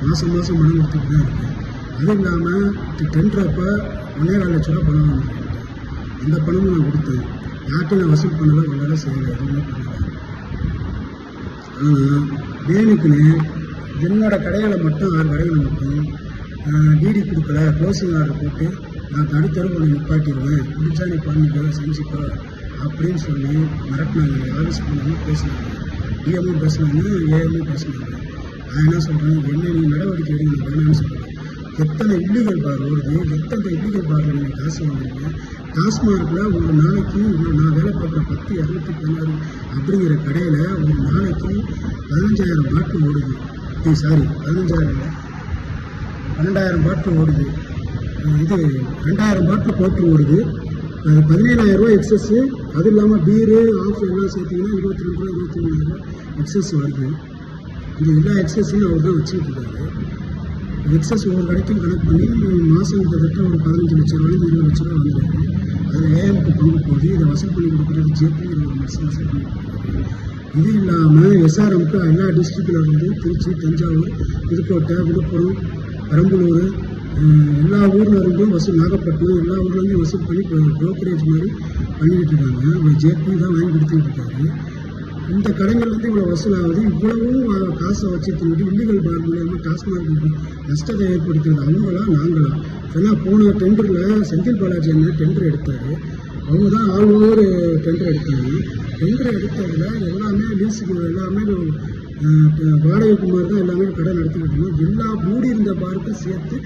மாதம் மாதம் பணம் கொடுத்துட்டு தான் இருக்குது. அதுவும் இல்லாமல் டெண்டர் அப்போ 1.25 லட்ச ரூபா பணம் வாங்கினேன். அந்த பணமும் நான் கொடுத்தேன். யார்கிட்டையும் நான் வசூல் பண்ணலை, ஒன்றாக செய்யலை, எதுவுமே பண்ணலை. ஆனால் வேணுக்குன்னு என்னோட கடைகளை மட்டும் 6 கடைகளை மட்டும் டிடி கொடுக்கல, க்ளோசிங் ஆர்டர் போட்டு நான் தடுத்தரவு ஒன்று நிப்பாட்டிடுவேன், பிடிச்சா நீ பண்ணிக்கோ செஞ்சுக்கோ அப்படின்னு சொல்லி மிரட்டினாங்க. ஆஃபீஸ் பண்ணாங்க, பேசினாங்க, டிஎம்மும் பேசினாங்க, ஏஎம்மும் பேசினாங்க. நான் என்ன சொல்கிறேன், என்ன நீ நடவடிக்கை எடுங்க, நான் வேணான்னு சொல்கிறேன். எத்தனை இல்லீகல் பார் ஓடுது, எத்தனை இல்லீகல் பாரில் நீங்கள் காசு வாங்குறீங்க? டாஸ்மார்க்கில் ஒரு நாளைக்கு நான் வேலை பார்க்குற 10,216 அப்படிங்கிற கடையில் ஒரு நாளைக்கு 15,000 பாட்டில் ஓடுது. சாரி 12,000 பாட்டில் ஓடுது. இது 2,000 பாட்டில் போட்டு ஓடுது. 17,000 ரூபா எக்ஸஸ்ஸு. அது இல்லாமல் பீரு ஆஃப் எல்லாம் சேர்த்திங்கன்னா 22 ரூபா 23,000 எக்ஸஸ் வருது. இந்த எல்லா எக்ஸஸையும் அவர் தான் வச்சுக்கிட்டு இருக்காரு. எக்ஸஸ் ஒவ்வொரு கடைக்கும் கணக்கு பண்ணி மாதம் கிட்டத்தட்ட ஒரு 15 லட்ச ரூபாய் 20 லட்ச ரூபா வந்துடுது. அதில் ஏஎம்க்கு பங்கு போகுது. இதை வசூல் பண்ணி கொடுக்குறது ஜேபி ஒரு வருஷம் வசூல் பண்ணி கொடுக்குறாரு. இது இல்லாமல் எஸ்ஆர்எம்க்கு எல்லா டிஸ்ட்ரிக்டில் இருந்து திருச்சி, தஞ்சாவூர், புதுக்கோட்டை, விழுப்புரம், பெரம்பலூர் எல்லா ஊரில் இருந்தும் வசூல், நாகப்பட்டினம் எல்லா ஊர்லேருந்தும் வசூல் பண்ணி ப்ரோக்கரேஜ் மாதிரி பண்ணிக்கிட்டு இருக்காங்க. ஒரு ஜேபி தான் வாங்கி கொடுத்துக்கிட்டு இருக்காரு. இந்த கடைகள்லேருந்து இவ்வளோ வசூலாகுது. இவ்வளவும் காசை வச்சுட்டு இல்லீகல் பார் மூலியமாக டாஸ்மார்க்கு நஷ்டத்தை ஏற்படுத்துறது அவங்களா நாங்களா? ஏன்னா போன டெண்டரில் செந்தில் பாலாஜி என்ன டெண்டர் எடுத்தார். அவங்க தான் ஆல் ஓவர் டெண்டர் எடுத்தாங்க. டெண்டர் எடுத்ததில் எல்லாமே லீஸுக்கு எல்லாமே வாடகைக்கு மாதிரி தான் எல்லாமே கடை நடத்திக்கிட்டு இருந்தோம். எல்லா மூடி இருந்த பாருக்கும் சேர்த்து